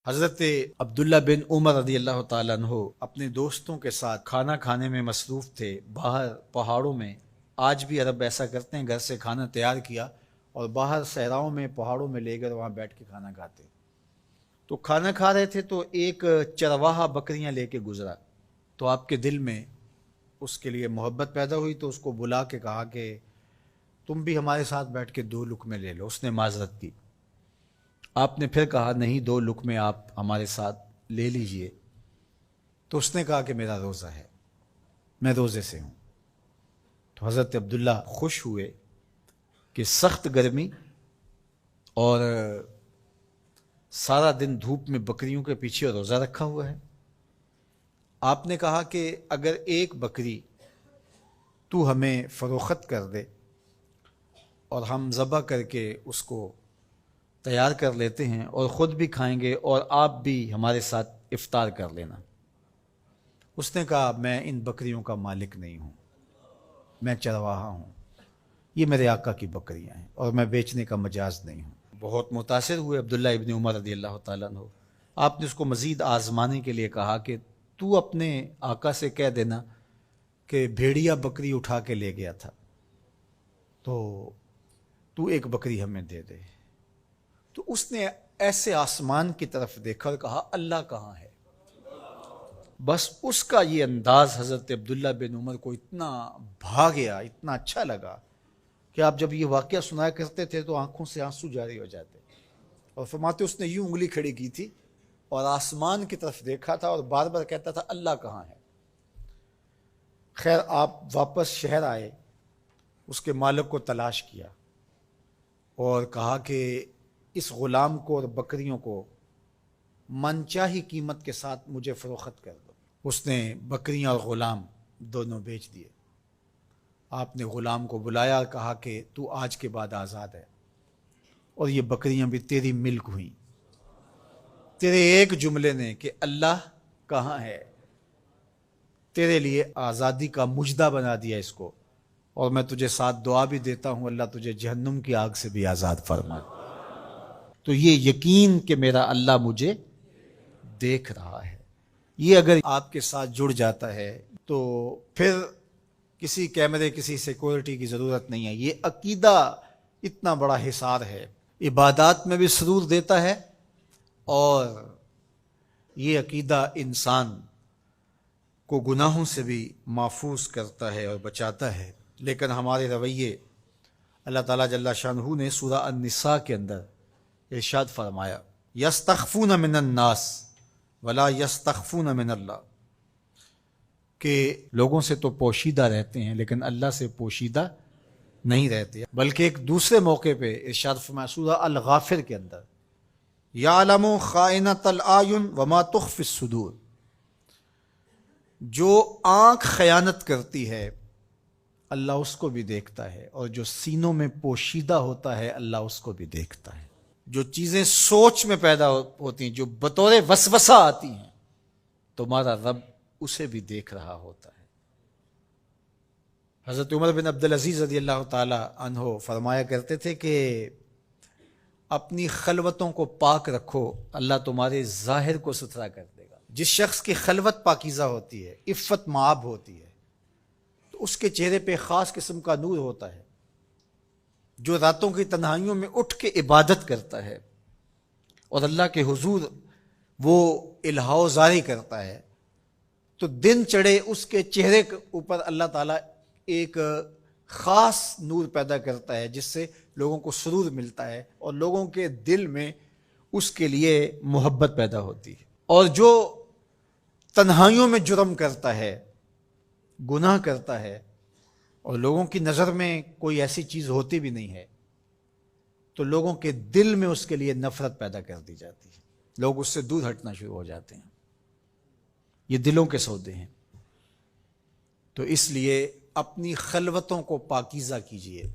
حضرت عبداللہ بن عمر رضی اللہ تعالیٰ عنہ اپنے دوستوں کے ساتھ کھانا کھانے میں مصروف تھے باہر پہاڑوں میں۔ آج بھی عرب ایسا کرتے ہیں، گھر سے کھانا تیار کیا اور باہر صحراؤں میں پہاڑوں میں لے کر وہاں بیٹھ کے کھانا کھاتے۔ تو کھانا کھا رہے تھے تو ایک چرواہا بکریاں لے کے گزرا، تو آپ کے دل میں اس کے لیے محبت پیدا ہوئی، تو اس کو بلا کے کہا کہ تم بھی ہمارے ساتھ بیٹھ کے 2 لقمے لے لو۔ اس نے معذرت کی۔ آپ نے پھر کہا نہیں، 2 لقمے آپ ہمارے ساتھ لے لیجئے۔ تو اس نے کہا کہ میرا روزہ ہے، میں روزے سے ہوں۔ تو حضرت عبداللہ خوش ہوئے کہ سخت گرمی اور سارا دن دھوپ میں بکریوں کے پیچھے روزہ رکھا ہوا ہے۔ آپ نے کہا کہ اگر ایک بکری تو ہمیں فروخت کر دے اور ہم ذبح کر کے اس کو تیار کر لیتے ہیں اور خود بھی کھائیں گے اور آپ بھی ہمارے ساتھ افطار کر لینا۔ اس نے کہا میں ان بکریوں کا مالک نہیں ہوں، میں چرواہا ہوں، یہ میرے آقا کی بکریاں ہیں اور میں بیچنے کا مجاز نہیں ہوں۔ بہت متاثر ہوئے عبداللہ ابن عمر رضی اللہ تعالیٰ عنہ۔ آپ نے اس کو مزید آزمانے کے لیے کہا کہ تو اپنے آقا سے کہہ دینا کہ بھیڑیا بکری اٹھا کے لے گیا تھا، تو ایک بکری ہمیں دے دے۔ تو اس نے ایسے آسمان کی طرف دیکھا اور کہا اللہ کہاں ہے؟ بس اس کا یہ انداز حضرت عبداللہ بن عمر کو اتنا بھا گیا، اتنا اچھا لگا کہ آپ جب یہ واقعہ سنایا کرتے تھے تو آنکھوں سے آنسو جاری ہو جاتے، اور فرماتے اس نے یوں انگلی کھڑی کی تھی اور آسمان کی طرف دیکھا تھا اور بار بار کہتا تھا اللہ کہاں ہے۔ خیر آپ واپس شہر آئے، اس کے مالک کو تلاش کیا اور کہا کہ اس غلام کو اور بکریوں کو من چاہی قیمت کے ساتھ مجھے فروخت کر دو۔ اس نے بکریاں اور غلام دونوں بیچ دیے۔ آپ نے غلام کو بلایا اور کہا کہ تو آج کے بعد آزاد ہے اور یہ بکریاں بھی تیری ملک ہوئیں۔ تیرے ایک جملے نے کہ اللہ کہاں ہے تیرے لیے آزادی کا مجدہ بنا دیا اس کو، اور میں تجھے ساتھ دعا بھی دیتا ہوں اللہ تجھے جہنم کی آگ سے بھی آزاد فرما۔ تو یہ یقین کہ میرا اللہ مجھے دیکھ رہا ہے، یہ اگر آپ کے ساتھ جڑ جاتا ہے تو پھر کسی کیمرے کسی سیکورٹی کی ضرورت نہیں ہے۔ یہ عقیدہ اتنا بڑا حصار ہے، عبادات میں بھی سرور دیتا ہے، اور یہ عقیدہ انسان کو گناہوں سے بھی محفوظ کرتا ہے اور بچاتا ہے۔ لیکن ہمارے رویے، اللہ تعالیٰ جل شانہ نے سورہ النساء کے اندر ارشاد فرمایا یستخفون من الناس ولا یستخفون من اللہ، کہ لوگوں سے تو پوشیدہ رہتے ہیں لیکن اللہ سے پوشیدہ نہیں رہتے۔ بلکہ ایک دوسرے موقع پہ ارشاد فرمایا سورہ الغافر کے اندر یعلم خائنۃ الاعین وما تخفی الصدور، جو آنکھ خیانت کرتی ہے اللہ اس کو بھی دیکھتا ہے، اور جو سینوں میں پوشیدہ ہوتا ہے اللہ اس کو بھی دیکھتا ہے۔ جو چیزیں سوچ میں پیدا ہوتی ہیں، جو بطور وسوسہ آتی ہیں، تمہارا رب اسے بھی دیکھ رہا ہوتا ہے۔ حضرت عمر بن عبدالعزیز رضی اللہ تعالی عنہ فرمایا کرتے تھے کہ اپنی خلوتوں کو پاک رکھو، اللہ تمہارے ظاہر کو ستھرا کر دے گا۔ جس شخص کی خلوت پاکیزہ ہوتی ہے، عفت مآب ہوتی ہے، تو اس کے چہرے پہ خاص قسم کا نور ہوتا ہے۔ جو راتوں کی تنہائیوں میں اٹھ کے عبادت کرتا ہے اور اللہ کے حضور وہ الہا زاری کرتا ہے، تو دن چڑھے اس کے چہرے کے اوپر اللہ تعالیٰ ایک خاص نور پیدا کرتا ہے جس سے لوگوں کو سرور ملتا ہے اور لوگوں کے دل میں اس کے لیے محبت پیدا ہوتی ہے۔ اور جو تنہائیوں میں جرم کرتا ہے، گناہ کرتا ہے، اور لوگوں کی نظر میں کوئی ایسی چیز ہوتی بھی نہیں ہے، تو لوگوں کے دل میں اس کے لیے نفرت پیدا کر دی جاتی ہے، لوگ اس سے دور ہٹنا شروع ہو جاتے ہیں۔ یہ دلوں کے سودے ہیں۔ تو اس لیے اپنی خلوتوں کو پاکیزہ کیجیے۔